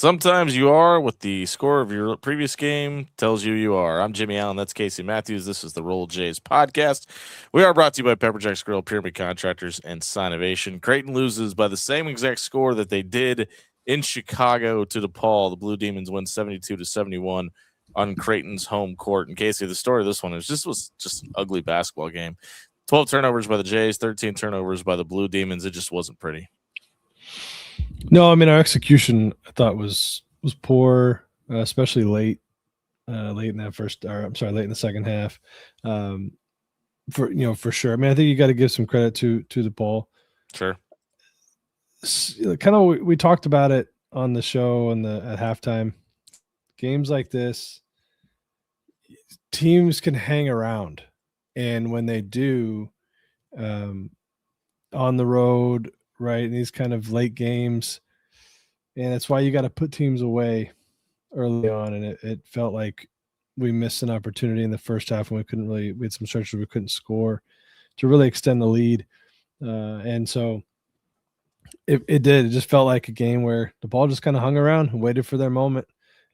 Sometimes you are what the score of your previous game tells you you are. I'm Jimmie Allen. That's Casey Matthews. This is the Roll Jays podcast. We are brought to you by Pepper Jack's Grill, Pyramid Contractors, and Sinovation. Creighton loses by the same exact score that they did in Chicago to DePaul. The Blue Demons win 72-71 on Creighton's home court. And Casey, the story of this one is was just an ugly basketball game. 12 turnovers by the Jays, 13 turnovers by the Blue Demons. It just wasn't pretty. No, I mean our execution I thought was poor, especially late in that late in the second half. For sure. I mean, I think you got to give some credit to DePaul. Sure. Kind of we talked about it on the show at halftime. Games like this, teams can hang around, and when they do, on the road. Right, in these kind of late games, and that's why you got to put teams away early on. And it felt like we missed an opportunity in the first half, and we had some stretches where we couldn't score to really extend the lead. And so it just felt like a game where the ball just kind of hung around and waited for their moment.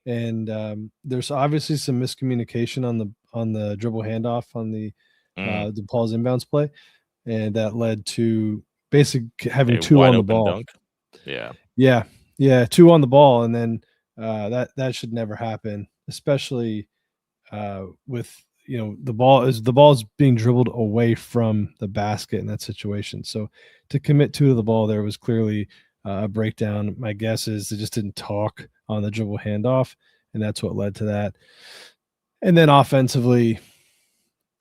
And there's obviously some miscommunication on the dribble handoff on the DePaul's inbounds play, and that led to basically having two on the ball. Dunk. Yeah, two on the ball, and then that should never happen, especially with the ball is being dribbled away from the basket in that situation. So to commit two to the ball there was clearly a breakdown. My guess is they just didn't talk on the dribble handoff, and that's what led to that. And then offensively,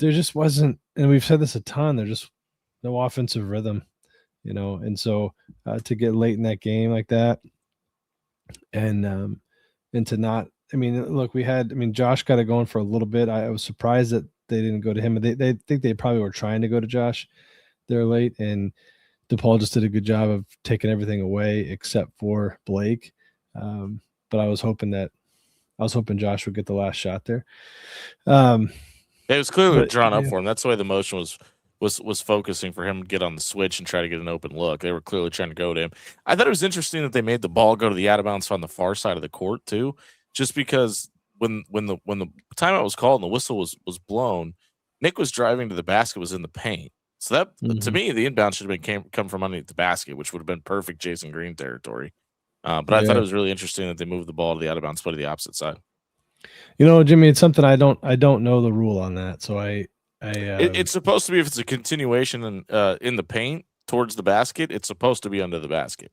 there just wasn't, and we've said this a ton, there's just no offensive rhythm. And so to get late in that game like that, and to not, look, Josh got it going for a little bit. I was surprised that they didn't go to him. They think they probably were trying to go to Josh there late, and DePaul just did a good job of taking everything away except for Blake. But I was hoping Josh would get the last shot there. It was clearly drawn up for him. That's the way the motion was focusing for him to get on the switch and try to get an open look. They were clearly trying to go to him. I thought it was interesting that they made the ball go to the out of bounds on the far side of the court too, just because when the timeout was called and the whistle was blown, Nick was driving to the basket, was in the paint. So that to me, the inbound should have come from underneath the basket, which would have been perfect Jason Green territory. But I thought it was really interesting that they moved the ball to the out of bounds play to the opposite side. Jimmie, it's something I don't know the rule on that, so it's supposed to be, if it's a continuation in the paint towards the basket, it's supposed to be under the basket.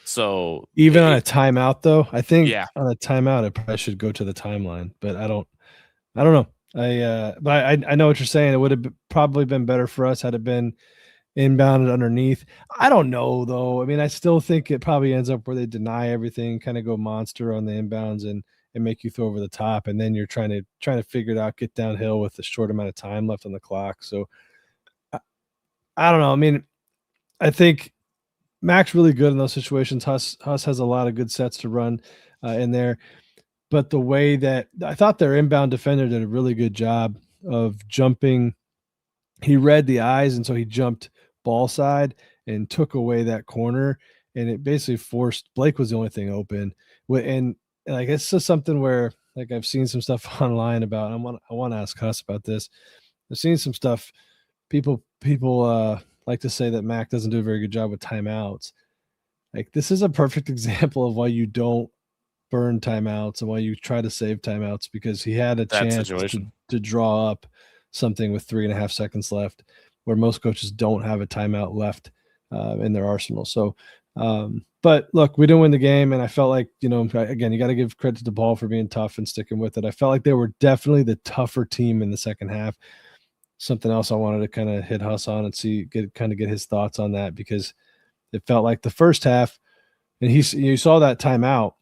So even on a timeout, though, I think on a timeout it probably should go to the timeline. But I don't know. But I know what you're saying. It would have probably been better for us had it been inbounded underneath. I don't know though. I still think it probably ends up where they deny everything, kind of go monster on the inbounds and make you throw over the top, and then you're trying to figure it out, get downhill with a short amount of time left on the clock. So I don't know. I think Mac's really good in those situations. Huss has a lot of good sets to run in there, but the way that I thought their inbound defender did a really good job of jumping, he read the eyes, and so he jumped ball side and took away that corner, and it basically forced Blake was the only thing open. And like, it's just something where, like, I've seen some stuff online about, I want to ask Huss about this. I've seen some stuff. People like to say that Mac doesn't do a very good job with timeouts. Like, this is a perfect example of why you don't burn timeouts and why you try to save timeouts, because he had a chance to draw up something with 3.5 seconds left, where most coaches don't have a timeout left in their arsenal. So, but look, we didn't win the game, and I felt like, again, you got to give credit to DePaul for being tough and sticking with it. I felt like they were definitely the tougher team in the second half. Something else I wanted to kind of hit Huss on and get his thoughts on that, because it felt like the first half, and you saw that timeout.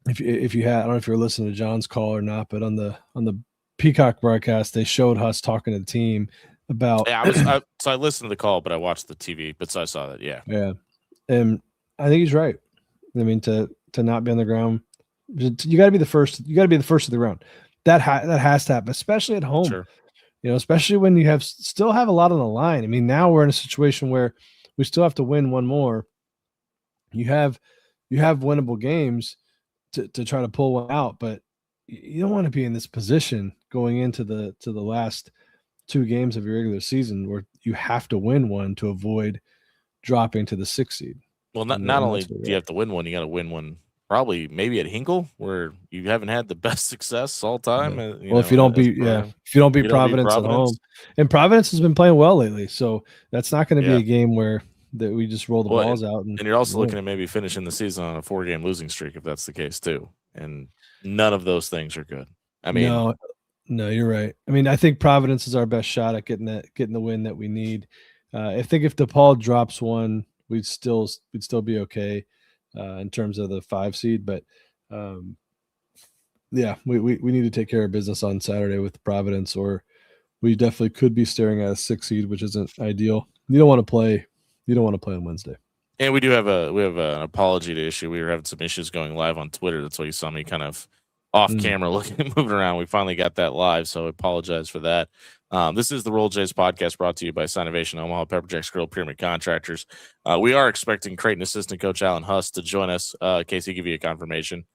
If you had, I don't know if you were listening to John's call or not, but on the Peacock broadcast, they showed Huss talking to the team about. Yeah, so I listened to the call, but I watched the TV. But so I saw that. Yeah. And I think he's right. To not be on the ground, you got to be the first. You got to be the first of the ground. That has to happen, especially at home. Sure. Especially when you still have a lot on the line. Now we're in a situation where we still have to win one more. You have you have winnable games to try to pull one out, but you don't want to be in this position going into the last 2 games of your regular season where you have to win one to avoid dropping to the 6th seed. Well, not only do you have to win one, you got to win one probably maybe at Hinkle where you haven't had the best success all time. Well, if you don't beat Providence at home, and Providence has been playing well lately, so that's not going to be a game where that we just roll the balls out. And you're also looking at maybe finishing the season on a 4-game losing streak if that's the case too. And none of those things are good. I mean, no, you're right. I mean, I think Providence is our best shot at getting the win that we need. I think if DePaul drops one, we'd still be okay in terms of the 5 seed. But we need to take care of business on Saturday with Providence, or we definitely could be staring at a 6 seed, which isn't ideal. You don't want to play on Wednesday. And we have an apology to issue. We were having some issues going live on Twitter. That's why you saw me kind of off camera moving around. We finally got that live, so I apologize for that. This is the Bluejays podcast brought to you by Sinovation, Omaha Pepper Jacks Grill, Pyramid Contractors. We are expecting Creighton assistant coach Alan Huss to join us. Casey, give you a confirmation.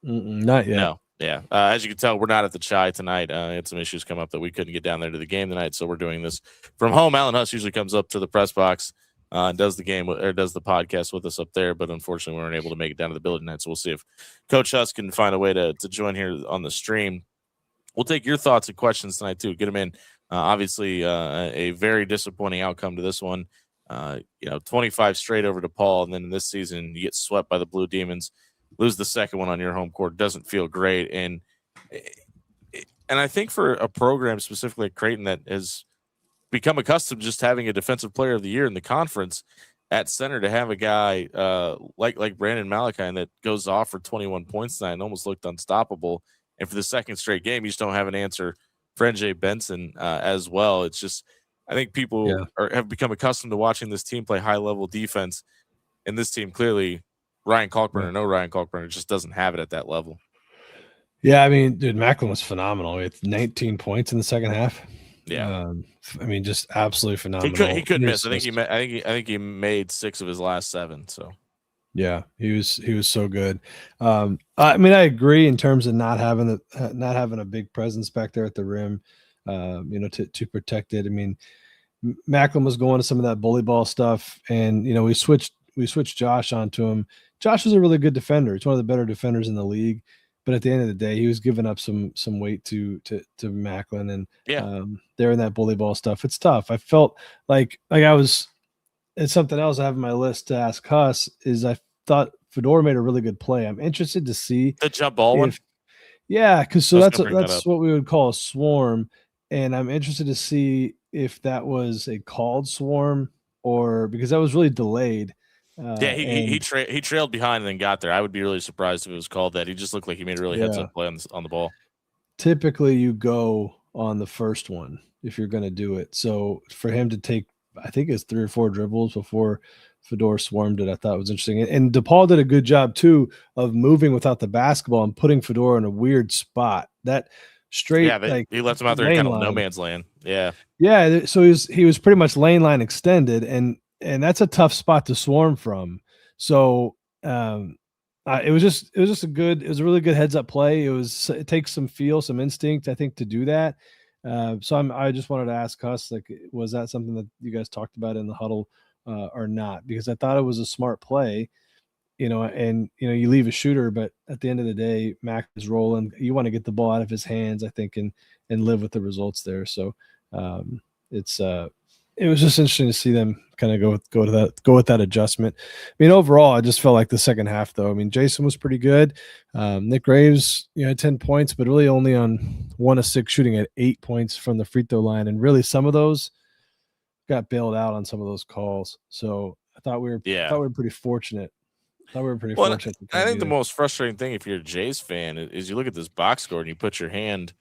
Not yet. No. Yeah. As you can tell, we're not at the Chai tonight. Had some issues come up that we couldn't get down there to the game tonight, so we're doing this from home. Alan Huss usually comes up to the press box and does the game or does the podcast with us up there, but unfortunately we weren't able to make it down to the building tonight. So we'll see if Coach Huss can find a way to join here on the stream. We'll take your thoughts and questions tonight too. Get them in. Obviously, a very disappointing outcome to this one. 25 straight over DePaul, and then in this season you get swept by the Blue Demons. Lose the second one on your home court doesn't feel great, and I think for a program specifically at Creighton that has become accustomed to just having a defensive player of the year in the conference at center, to have a guy like Brandon Malachi that goes off for 21 points tonight and almost looked unstoppable, and for the second straight game you just don't have an answer for NJ Benson as well. It's just I think people have become accustomed to watching this team play high level defense, and this team clearly. Ryan Kalkbrenner or no Ryan Kalkbrenner just doesn't have it at that level. Yeah, I mean, dude, Macklin was phenomenal. He had 19 points in the second half. Yeah, I mean, just absolutely phenomenal. He could miss. I think he made 6 of his last 7. So, yeah, he was so good. I mean, I agree in terms of not having a big presence back there at the rim. To protect it. I mean, Macklin was going to some of that bully ball stuff, and we switched Josh onto him. Josh was a really good defender. He's one of the better defenders in the league. But at the end of the day, he was giving up some weight to Macklin, and they're in that bully ball stuff. It's tough. I felt like I was. It's something else I have on my list to ask Huss. Is I thought Fedor made a really good play. I'm interested to see the jump ball one. Yeah, because that's what we would call a swarm, and I'm interested to see if that was a called swarm or because that was really delayed. He trailed behind and then got there. I would be really surprised if it was called that. He just looked like he made a really heads-up play on the ball. Typically, you go on the first one if you're going to do it. So for him to take, I think it's 3 or 4 dribbles before Fedor swarmed it, I thought was interesting. And DePaul did a good job, too, of moving without the basketball and putting Fedor in a weird spot. That straight, he left him out there in kind of no man's land. Yeah. Yeah, so he was pretty much lane line extended, and that's a tough spot to swarm from. So it was a really good heads up play. It takes some feel, some instinct, I think, to do that. So I just wanted to ask Huss, was that something that you guys talked about in the huddle or not? Because I thought it was a smart play, and you leave a shooter, but at the end of the day, Mac is rolling. You want to get the ball out of his hands, I think, and live with the results there. So it was just interesting to see them kind of go with that adjustment. I mean, overall, I just felt like the second half, though. I mean, Jason was pretty good. Nick Graves, had 10 points, but really only on 1 of 6 shooting at 8 points from the free throw line, and really some of those got bailed out on some of those calls. So I thought we were pretty fortunate. Fortunate. I think the most frustrating thing, if you're a Jays fan, is you look at this box score and you put your hand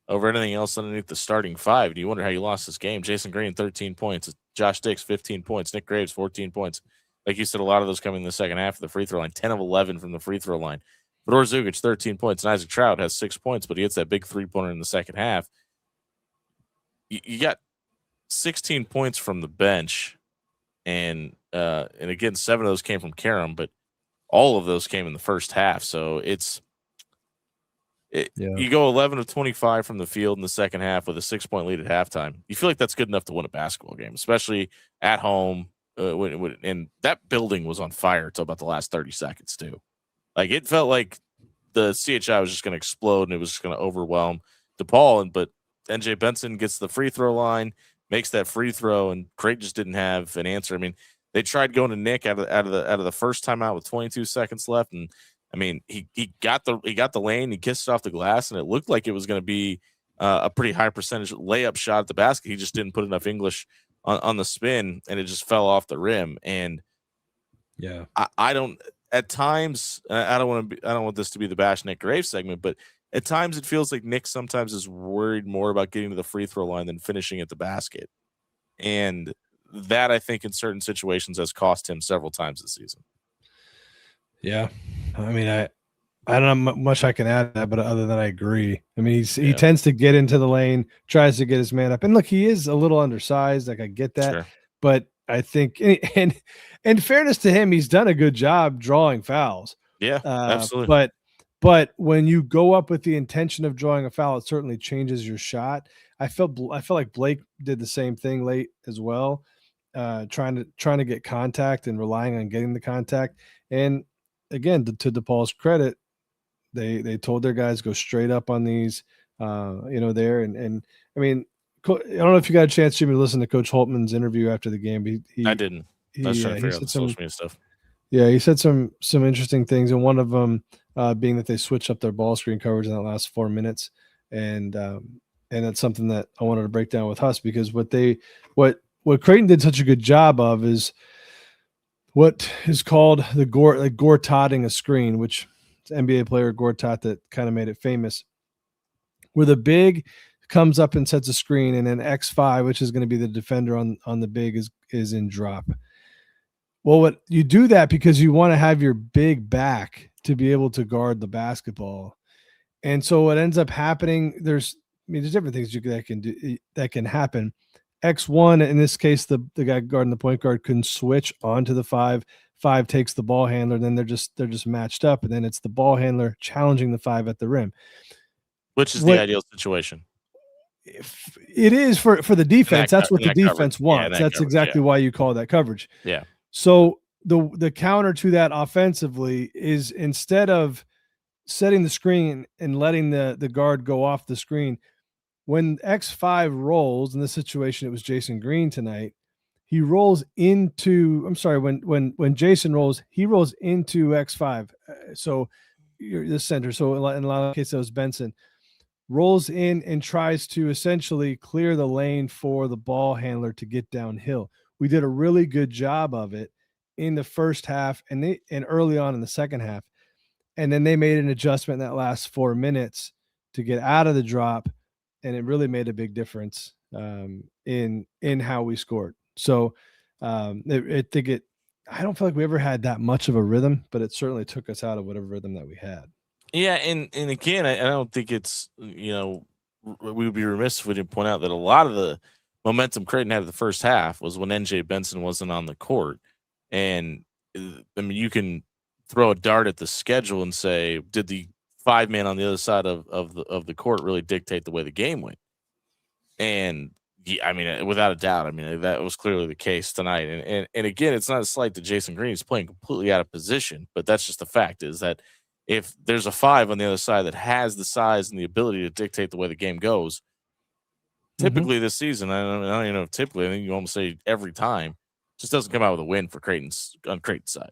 over anything else underneath the starting 5. Do you wonder how you lost this game? Jason Green, 13 points. Josh Dix, 15 points. Nick Graves, 14 points. Like you said, a lot of those coming in the second half of the free throw line. 10 of 11 from the free throw line. Fedor Zugic, 13 points. And Isaac Trout has 6 points, but he hits that big three-pointer in the second half. You got 16 points from the bench, and again, 7 of those came from Karam, but all of those came in the first half. So you go 11 of 25 from the field in the second half with a 6-point lead at halftime. You feel like that's good enough to win a basketball game, especially at home. And that building was on fire until about the last 30 seconds too. Like it felt like the CHI was just going to explode and it was just going to overwhelm DePaul. But NJ Benson gets the free throw line, makes that free throw, and Creighton just didn't have an answer. I mean, they tried going to Nick out of the first timeout with 22 seconds left, and I mean, he got the lane, he kissed it off the glass, and it looked like it was going to be a pretty high percentage layup shot at the basket. He just didn't put enough English on the spin, and it just fell off the rim. And yeah, I don't. At times, I don't want this to be the Bash Nick Graves segment, but at times it feels like Nick sometimes is worried more about getting to the free throw line than finishing at the basket, and that I think in certain situations has cost him several times this season. Yeah, I mean, I don't know much I can add to that, but other than I agree. I mean, he tends to get into the lane, tries to get his man up, and look, he is a little undersized. Like I get that, but I think, and in fairness to him, he's done a good job drawing fouls. Yeah, absolutely. But when you go up with the intention of drawing a foul, it certainly changes your shot. I felt like Blake did the same thing late as well, trying to get contact and relying on getting the contact. And again, to DePaul's credit, they told their guys go straight up on these, there. And I mean, I don't know if you got a chance, Jimmie, to listen to Coach Holtmann's interview after the game. I didn't. I was trying to figure out the social media stuff. Yeah, he said some interesting things, and one of them being that they switched up their ball screen coverage in that last 4 minutes, and that's something that I wanted to break down with Huss, because what Creighton did such a good job of is what is called the Gortatting a screen, which is NBA player Gortat that kind of made it famous, where the big comes up and sets a screen, and then X5, which is going to be the defender on the big, is in drop. Well, what you do that because you want to have your big back to be able to guard the basketball. And so what ends up happening, there's different things that can happen. X1, in this case, the guy guarding the point guard couldn't switch onto the 5. 5 takes the ball handler, then they're just matched up, and then it's the ball handler challenging the 5 at the rim. Which is the ideal situation. It is for the defense. That's what the defense wants. That's exactly why you call that coverage. Yeah. So the counter to that offensively is, instead of setting the screen and letting the guard go off the screen, when X5 rolls, in this situation it was Jason Green tonight, he rolls into, when Jason rolls, he rolls into X5. So you're the center. So in a lot of cases it was Benson. Rolls in and tries to essentially clear the lane for the ball handler to get downhill. We did a really good job of it in the first half and early on in the second half. And then they made an adjustment in that last 4 minutes to get out of the drop, and it really made a big difference in how we scored. So I don't feel like we ever had that much of a rhythm, but it certainly took us out of whatever rhythm that we had. Yeah, and again, I don't think it's, we would be remiss if we didn't point out that a lot of the momentum Creighton had in the first half was when NJ Benson wasn't on the court. And I mean, you can throw a dart at the schedule and say, did the 5-man on the other side of the court really dictate the way the game went? And I mean, without a doubt, I mean, that was clearly the case tonight. And again, it's not a slight to Jason Green. He's playing completely out of position, but that's just the fact, is that if there's a 5 on the other side that has the size and the ability to dictate the way the game goes, typically this season, I don't even know if typically, I think you almost say every time, just doesn't come out with a win for Creighton's side.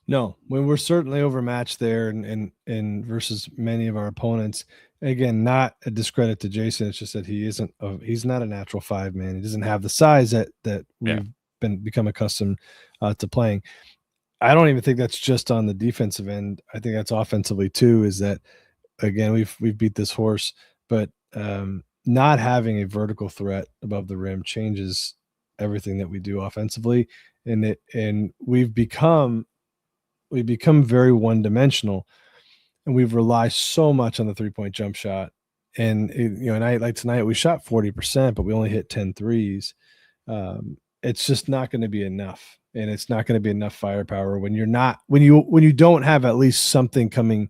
No, when we're certainly overmatched there and versus many of our opponents. Again, not a discredit to Jason. It's just that he's not a natural 5-man. He doesn't have the size that we've become accustomed to playing. I don't even think that's just on the defensive end. I think that's offensively too, is that, again, we've beat this horse, but not having a vertical threat above the rim changes everything that we do offensively. And we've become very one-dimensional, and we've relied so much on the 3-point jump shot. And like tonight, we shot 40%, but we only hit 10 threes. It's just not going to be enough. and it's not going to be enough firepower when you don't have at least something coming,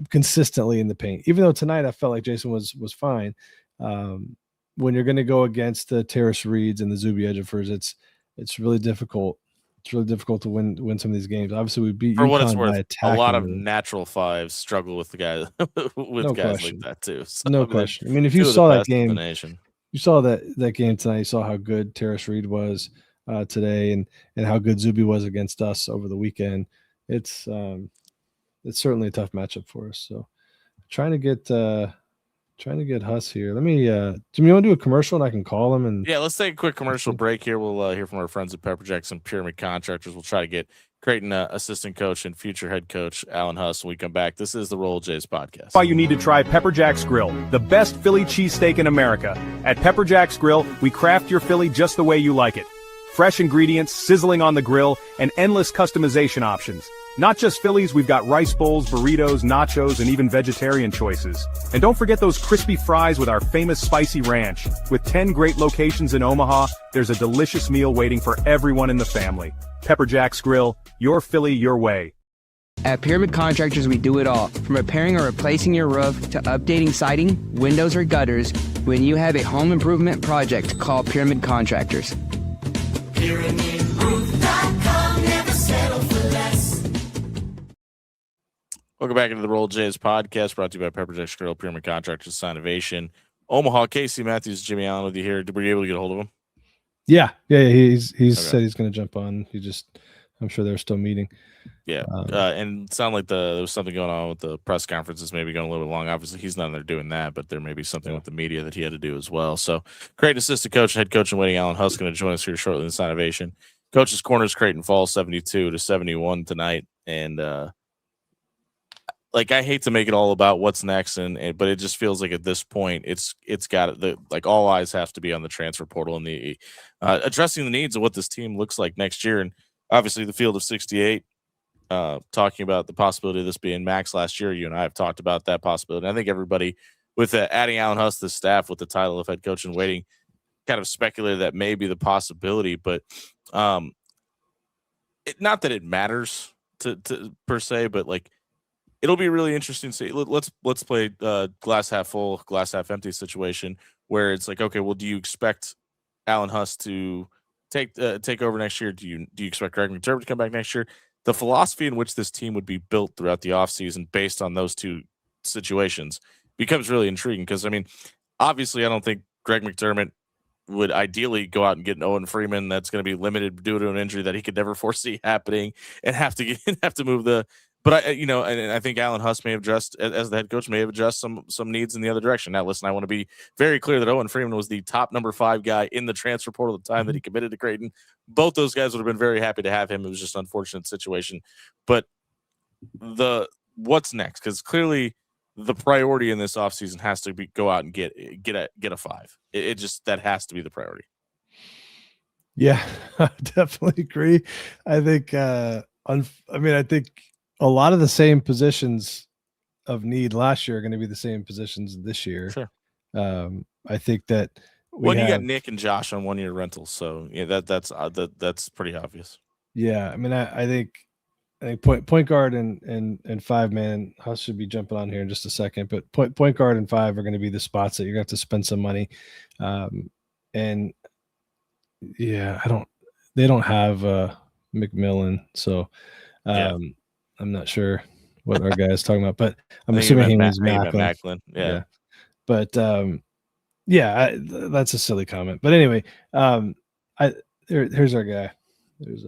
consistently in the paint. Even though tonight I felt like Jason was fine. When you're going to go against the Terrace Reeds and the Zuby Ejiofor, it's really difficult. It's really difficult to win some of these games. Obviously, we beat for what it's UConn worth. by attacking. A lot of natural fives struggle with the guys guys like that too. So, no question. I mean, if you saw that game, you saw that game tonight. You saw how good Terrace Reed was today, and how good Zuby was against us over the weekend. It's certainly a tough matchup for us. So, trying to get Huss here. Let me, Jimmy, you want to do a commercial and I can call him? And yeah, let's take a quick commercial break here. We'll hear from our friends at Pepper Jacks and Pyramid Contractors. We'll try to get Creighton assistant coach and future head coach Alan Huss when we come back. This is the Roll Jays podcast. Why you need to try Pepper Jack's Grill, the best Philly cheesesteak in America. At Pepper Jack's Grill, we craft your Philly just the way you like it. Fresh ingredients, sizzling on the grill, and endless customization options. Not just Phillies, we've got rice bowls, burritos, nachos, and even vegetarian choices. And don't forget those crispy fries with our famous spicy ranch. With 10 great locations in Omaha, there's a delicious meal waiting for everyone in the family. Pepper Jack's Grill, your Philly, your way. At Pyramid Contractors, we do it all. From repairing or replacing your roof to updating siding, windows, or gutters. When you have a home improvement project, call Pyramid Contractors. PyramidRoof.com, never settle for less. Welcome back into the Roll Jays podcast, brought to you by Pepper Jack's Grill, Pyramid Contractors, Sinovation, Omaha. Casey Matthews, Jimmie Allen with you here. Were you able to get a hold of him? Yeah. He's okay. Said he's going to jump on. I'm sure they're still meeting. Yeah, and it sounded like there was something going on with the press conferences, maybe going a little bit long. Obviously, he's not in there doing that, but there may be something with the media that he had to do as well. So, Creighton assistant coach, head coach in waiting, Alan Huss, going to join us here shortly in Sinovation. Coach's Corners, Creighton falls 72-71 tonight, and I hate to make it all about what's next, but it just feels like at this point it's got all eyes have to be on the transfer portal and the addressing the needs of what this team looks like next year, and obviously the field of 68. Talking about the possibility of this being Max last year, you and I have talked about that possibility. I think everybody with adding Alan Huss to the staff with the title of head coach in waiting kind of speculated that may be the possibility, but not that it matters to per se, but it'll be really interesting to see. Let's play glass half full, glass half empty situation where it's okay, well, do you expect Alan Huss to take over next year? Do you expect Greg McDermott to come back next year? The philosophy in which this team would be built throughout the offseason based on those two situations becomes really intriguing because, obviously I don't think Greg McDermott would ideally go out and get an Owen Freeman that's going to be limited due to an injury that he could never foresee happening and have to move the – but I think Alan Huss may have just, as the head coach, may have adjusted some needs in the other direction. Now, listen, I want to be very clear that Owen Freeman was the top number 5 guy in the transfer portal at the time that he committed to Creighton. Both those guys would have been very happy to have him. It was just an unfortunate situation. But what's next? Because clearly the priority in this offseason has to be go out and get a 5. It just that has to be the priority. Yeah, I definitely agree. I think I think a lot of the same positions of need last year are going to be the same positions this year. Sure. I think that you got Nick and Josh on 1-year rentals, so yeah, that's pretty obvious. Yeah, I think point guard and 5 man, Huss should be jumping on here in just a second, but point guard and 5 are going to be the spots that you're going to have to spend some money. And yeah, they don't have McMillan, so I'm not sure what our guy is talking about, but I'm assuming he means Macklin. Yeah. But that's a silly comment. But anyway, here's our guy. There's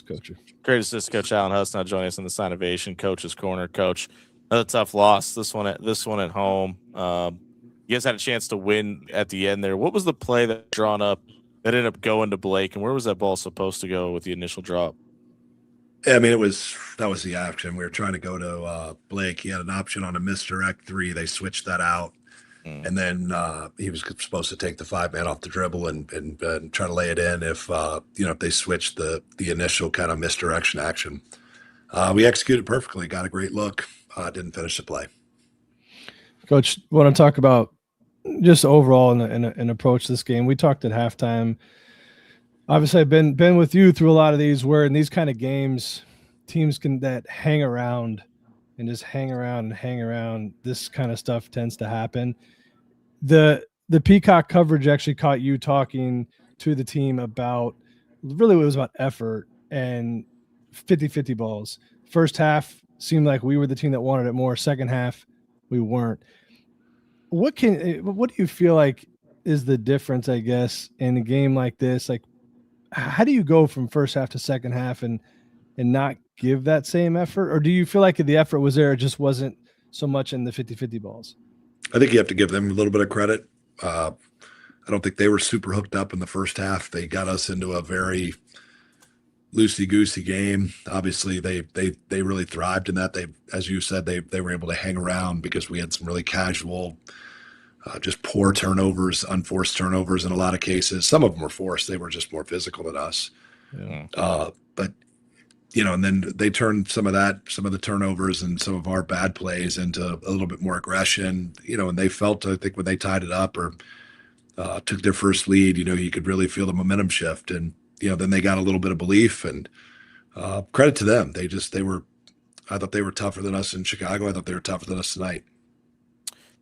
Coach. Great assistant coach Alan Huss now joining us in the Sinovation Coach's Corner. Coach, another tough loss. This one at home. You guys had a chance to win at the end there. What was the play that drawn up that ended up going to Blake, and where was that ball supposed to go with the initial drop? Yeah, that was the option. We were trying to go to Blake. He had an option on a misdirect 3. They switched that out. And then he was supposed to take the 5 man off the dribble and try to lay it in if they switched the initial kind of misdirection action. We executed perfectly, got a great look, didn't finish the play. Coach, want to talk about just overall and approach this game. We talked at halftime obviously I've been with you through a lot of these, where in these kind of games, teams that hang around and just hang around and hang around. This kind of stuff tends to happen. The Peacock coverage actually caught you talking to the team about, really it was about effort and 50-50 balls. First half seemed like we were the team that wanted it more. Second half, we weren't. What do you feel like is the difference, I guess, in a game like this? Like, how do you go from first half to second half and not give that same effort? Or do you feel like the effort was there, it just wasn't so much in the 50-50 balls? I think you have to give them a little bit of credit. I don't think they were super hooked up in the first half. They got us into a very loosey-goosey game. Obviously, they really thrived in that. They, as you said, they were able to hang around because we had some really casual, just poor turnovers, unforced turnovers in a lot of cases. Some of them were forced. They were just more physical than us. Yeah. But and then they turned some of the turnovers and some of our bad plays into a little bit more aggression, and they felt, I think, when they tied it up or took their first lead, you could really feel the momentum shift. And, then they got a little bit of belief, and credit to them. I thought they were tougher than us in Chicago. I thought they were tougher than us tonight.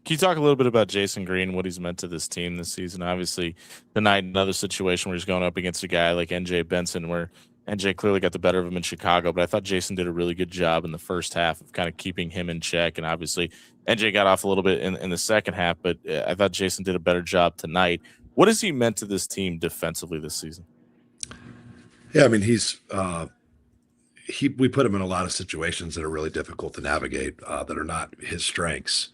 Can you talk a little bit about Jason Green, what he's meant to this team this season? Obviously, tonight, another situation where he's going up against a guy like NJ Benson, where NJ clearly got the better of him in Chicago, but I thought Jason did a really good job in the first half of kind of keeping him in check. And obviously, NJ got off a little bit in the second half, but I thought Jason did a better job tonight. What has he meant to this team defensively this season? Yeah, I mean, we put him in a lot of situations that are really difficult to navigate, that are not his strengths.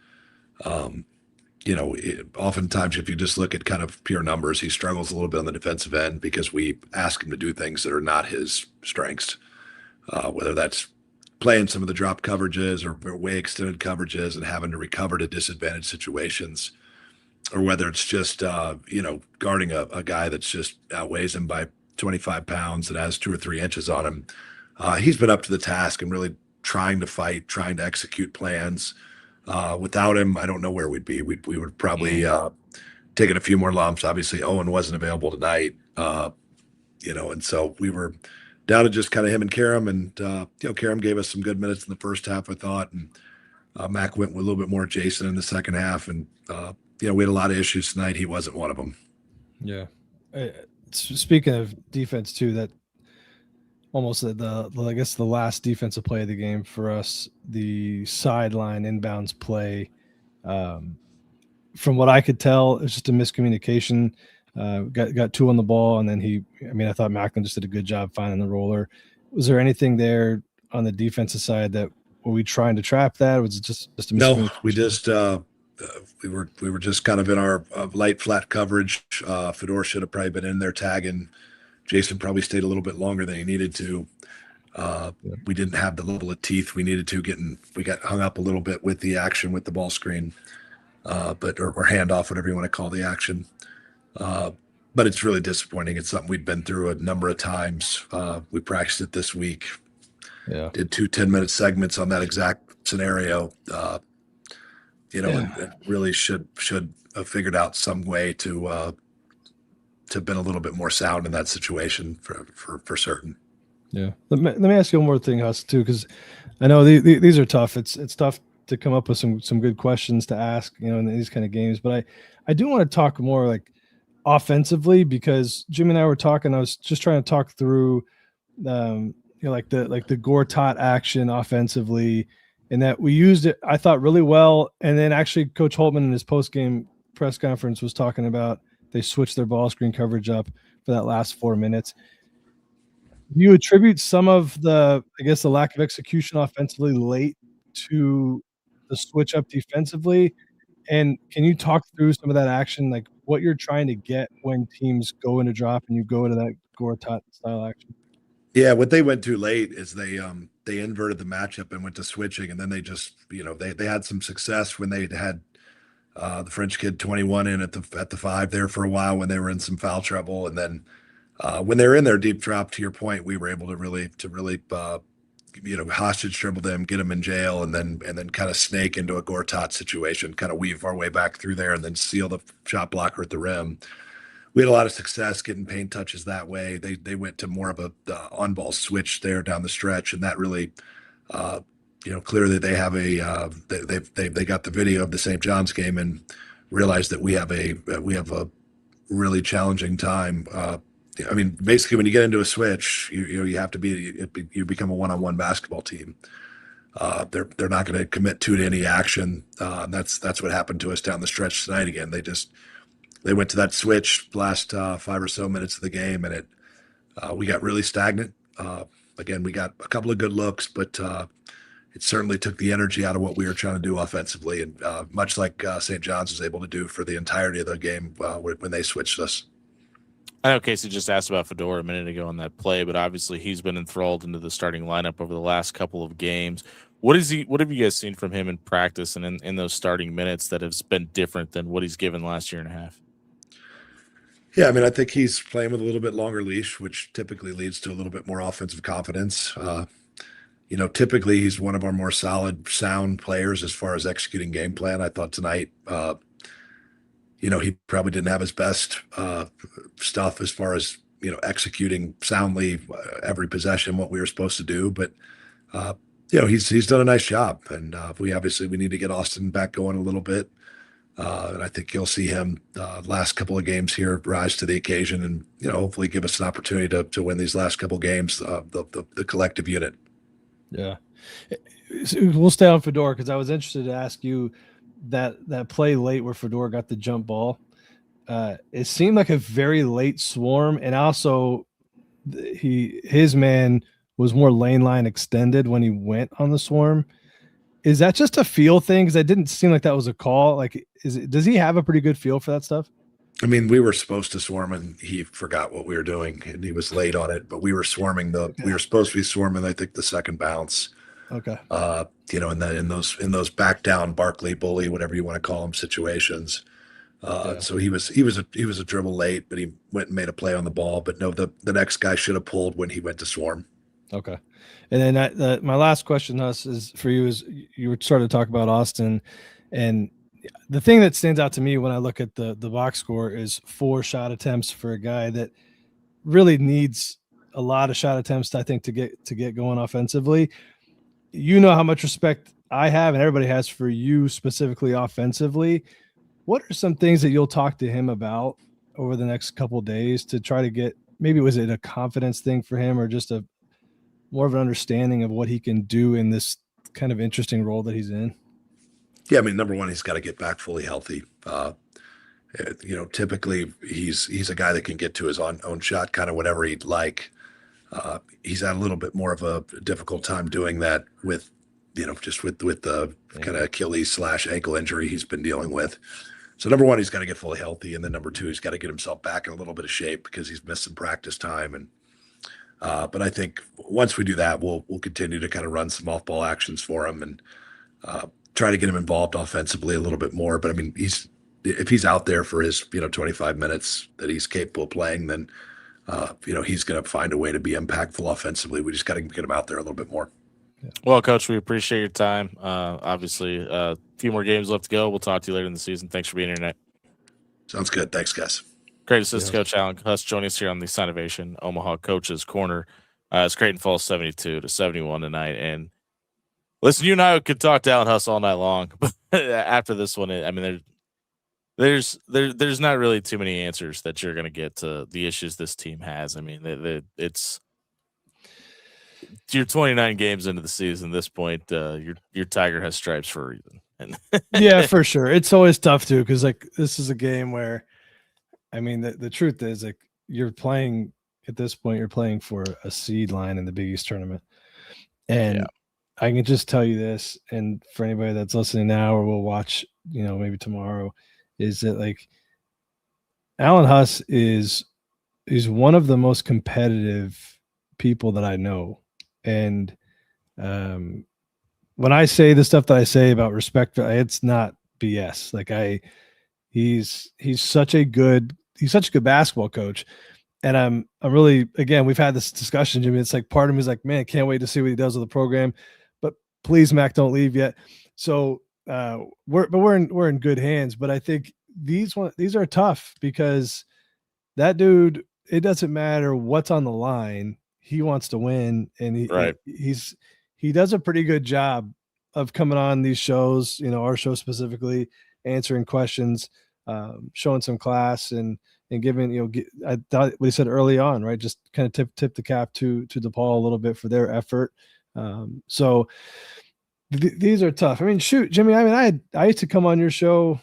Oftentimes, if you just look at kind of pure numbers, he struggles a little bit on the defensive end because we ask him to do things that are not his strengths, whether that's playing some of the drop coverages or way extended coverages and having to recover to disadvantaged situations, or whether it's just, guarding a guy that's just outweighs him by 25 pounds and has 2 or 3 inches on him. He's been up to the task and really trying to fight, trying to execute plans. Without him, I don't know where we'd be. We would probably taken a few more lumps. Obviously, Owen wasn't available tonight, and so we were down to just kind of him and Karam. And Karam gave us some good minutes in the first half, I thought, and Mac went with a little bit more Jason in the second half. And we had a lot of issues tonight. He wasn't one of them. Yeah. Speaking of defense too, that almost I guess the last defensive play of the game for us, the sideline inbounds play. From what I could tell, it's just a miscommunication. Got 2 on the ball, and then I thought Macklin just did a good job finding the roller. Was there anything there on the defensive side that were we trying to trap that? Or was it just a miscommunication? No, we just we were just kind of in our light flat coverage. Fedor should have probably been in there tagging. Jason probably stayed a little bit longer than he needed to. We didn't have the level of teeth we needed to. We got hung up a little bit with the action with the ball screen, or handoff, whatever you want to call the action. But it's really disappointing. It's something we'd been through a number of times. We practiced it this week. Yeah, did 2 10-minute segments on that exact scenario. And really should have figured out some way to have been a little bit more sound in that situation for certain. Yeah. Let me ask you one more thing, Huss, too, because I know these are tough. It's tough to come up with some good questions to ask, in these kind of games. But I do want to talk more like offensively, because Jimmie and I were talking. I was just trying to talk through, like the Gortat action offensively, and that we used it, I thought, really well. And then actually Coach Holtmann in his post-game press conference was talking about they switched their ball screen coverage up for that last 4 minutes. Do you attribute some of the lack of execution offensively late to the switch up defensively? And can you talk through some of that action, like what you're trying to get when teams go into drop and you go into that Gortat style action? Yeah, what they went to late is they inverted the matchup and went to switching, and then they just they had some success when they had the French kid 21 in at the 5 there for a while when they were in some foul trouble, and then when they were in their deep drop, to your point, we were able to really hostage dribble them, get them in jail, and then kind of snake into a Gortat situation, kind of weave our way back through there, and then seal the shot blocker at the rim. we had a lot of success getting paint touches that way. They went to more of a on ball switch there down the stretch, and that really, clearly they have they got the video of the St. John's game and realized that we have a really challenging time. I mean, basically, when you get into a switch, you have to you become a one-on-one basketball team. They're not going to commit to any action. That's what happened to us down the stretch tonight. Again, they went to that switch last 5 or so minutes of the game, and we got really stagnant. Again, we got a couple of good looks, but it certainly took the energy out of what we were trying to do offensively, and much like St. John's was able to do for the entirety of the game when they switched us. I know Casey just asked about Fedor a minute ago on that play, but obviously he's been enthralled into the starting lineup over the last couple of games. What have you guys seen from him in practice and in those starting minutes that has been different than what he's given last year and a half? Yeah, I mean, I think he's playing with a little bit longer leash, which typically leads to a little bit more offensive confidence. Typically he's one of our more solid, sound players as far as executing game plan. I thought tonight, he probably didn't have his best stuff as far as, executing soundly every possession, what we were supposed to do. But, he's done a nice job. And we need to get Austin back going a little bit. And I think you'll see him last couple of games here rise to the occasion and, hopefully give us an opportunity to win these last couple of games, the collective unit. Yeah. We'll stay on Fedor because I was interested to ask you that play late where Fedor got the jump ball. It seemed like a very late swarm, and also his man was more lane line extended when he went on the swarm. Is that just a feel thing? Because it didn't seem like that was a call. Like, does he have a pretty good feel for that stuff? I mean, we were supposed to swarm, and he forgot what we were doing, and he was late on it. But we were swarming we were supposed to be swarming, I think, the second bounce. Okay. In those back down Barkley bully, whatever you want to call them, situations. So he was a dribble late, but he went and made a play on the ball. But no, the next guy should have pulled when he went to swarm. Okay. And then my last question, Huss, is for you. Is you were starting to talk about Austin, and the thing that stands out to me when I look at the box score is 4 shot attempts for a guy that really needs a lot of shot attempts, I think, to get going offensively. You know how much respect I have and everybody has for you specifically offensively. What are some things that you'll talk to him about over the next couple of days to try to get, maybe was it a confidence thing for him or just a more of an understanding of what he can do in this kind of interesting role that he's in? Yeah, I mean, number one, he's got to get back fully healthy. Typically he's a guy that can get to his own shot kind of whenever he'd like. He's had a little bit more of a difficult time doing that with the kind of Achilles / ankle injury he's been dealing with. So number one, he's got to get fully healthy. And then number two, he's got to get himself back in a little bit of shape because he's missed some practice time. And, but I think once we do that, we'll continue to kind of run some off-ball actions for him and try to get him involved offensively a little bit more. But I mean, if he's out there for his, 25 minutes that he's capable of playing, then, he's going to find a way to be impactful offensively. We just got to get him out there a little bit more. Yeah. Well, Coach, we appreciate your time. Obviously, a few more games left to go. We'll talk to you later in the season. Thanks for being here tonight. Sounds good. Thanks, guys. Great assistant coach Alan Huss joining us here on the Sinovation Omaha Coaches Corner. As Creighton falls 72-71 tonight. And listen, you and I could talk to Alan Huss all night long, but after this one, I mean, there's not really too many answers that you're going to get to the issues this team has. I mean, it's you're 29 games into the season. At this point, your Tiger has stripes for a reason. And yeah, for sure. It's always tough too, because like this is a game where, I mean, the truth is like you're playing at this point. You're playing for a seed line in the Big East tournament, and I can just tell you this, and for anybody that's listening now or will watch, maybe tomorrow, is that like Alan Huss is one of the most competitive people that I know. And when I say the stuff that I say about respect, it's not BS. Like he's such a good basketball coach. And I'm really, again, we've had this discussion, Jimmie. It's like part of me is like, man, I can't wait to see what he does with the program. But please, Mac, don't leave yet. So we're in good hands. But I think these are tough because that dude, it doesn't matter what's on the line. He wants to win, and he does a pretty good job of coming on these shows, our show specifically, answering questions, showing some class, and giving, I thought what he said early on, right? Just kind of tip the cap to DePaul a little bit for their effort. So these are tough. I mean, shoot, Jimmie, I mean, I used to come on your show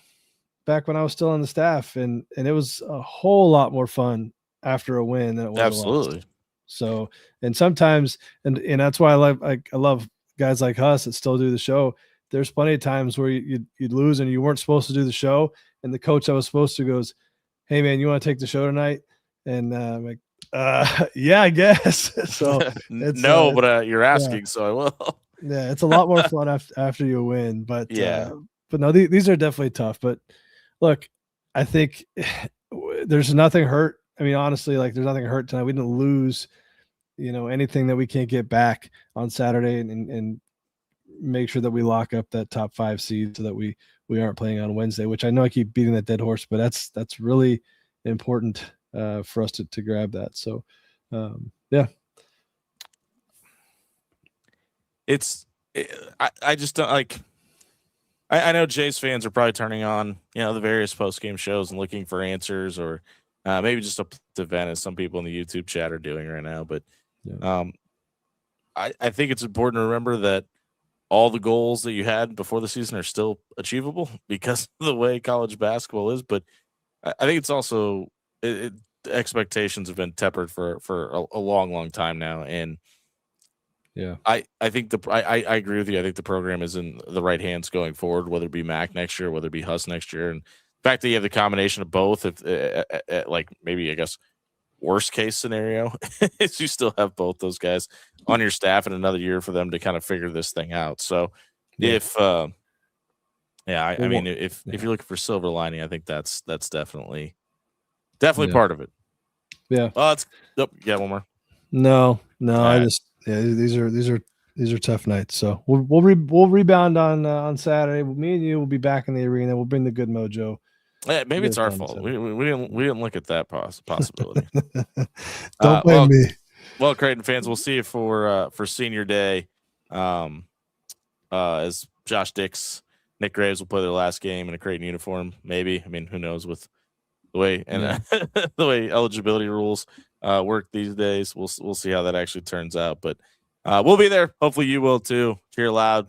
back when I was still on the staff, and it was a whole lot more fun after a win than it was. Absolutely. So, and sometimes, and that's why I love guys like Huss that still do the show. There's plenty of times where you'd lose and you weren't supposed to do the show, and the coach that was supposed to goes, "Hey man, you want to take the show tonight?" And I'm like, yeah, I guess. So no, but you're asking, so I will. Yeah, it's a lot more fun after you win, but but no, these are definitely tough. But look, I think there's nothing hurt. I mean, honestly, like there's nothing hurt tonight. We didn't lose, anything that we can't get back on Saturday, and make sure that we lock up that top 5 seed so that we aren't playing on Wednesday, which I know I keep beating that dead horse, but that's really important for us to grab that. So, yeah. I just don't like. I know Jays fans are probably turning on, the various post game shows and looking for answers, or maybe just a vent, as some people in the YouTube chat are doing right now. But I think it's important to remember that all the goals that you had before the season are still achievable because of the way college basketball is. But I think it's also expectations have been tempered for a long, long time now, and. Yeah, I think I agree with you. I think the program is in the right hands going forward, whether it be Mac next year, whether it be Huss next year. And the fact that you have the combination of both, if like maybe, I guess, worst case scenario is you still have both those guys on your staff in another year for them to kind of figure this thing out. So if I mean, if you're looking for silver lining, I think that's definitely part of it. Yeah. One more. No, I just. Yeah, these are tough nights. So we'll rebound on Saturday. Me and you will be back in the arena. We'll bring the good mojo. Yeah, maybe it's our fault. We didn't look at that possibility. Don't blame me. Well, Creighton fans, we'll see you for senior day. As Josh Dix, Nick Graves will play their last game in a Creighton uniform. Maybe. I mean, who knows with the way the way eligibility rules work these days. We'll see how that actually turns out. But we'll be there. Hopefully you will too. Cheer loud.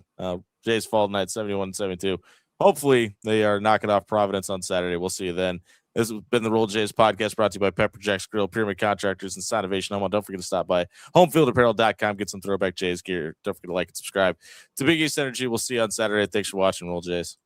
Jays fall tonight, 71-72. Hopefully they are knocking off Providence on Saturday. We'll see you then. This has been the Roll Jays podcast, brought to you by Pepper Jack's Grill, Pyramid Contractors, and Sonovation Home. Don't forget to stop by homefieldapparel.com. Get some throwback Jays gear. Don't forget to like and subscribe to Big East Energy. We'll see you on Saturday. Thanks for watching, Roll Jays.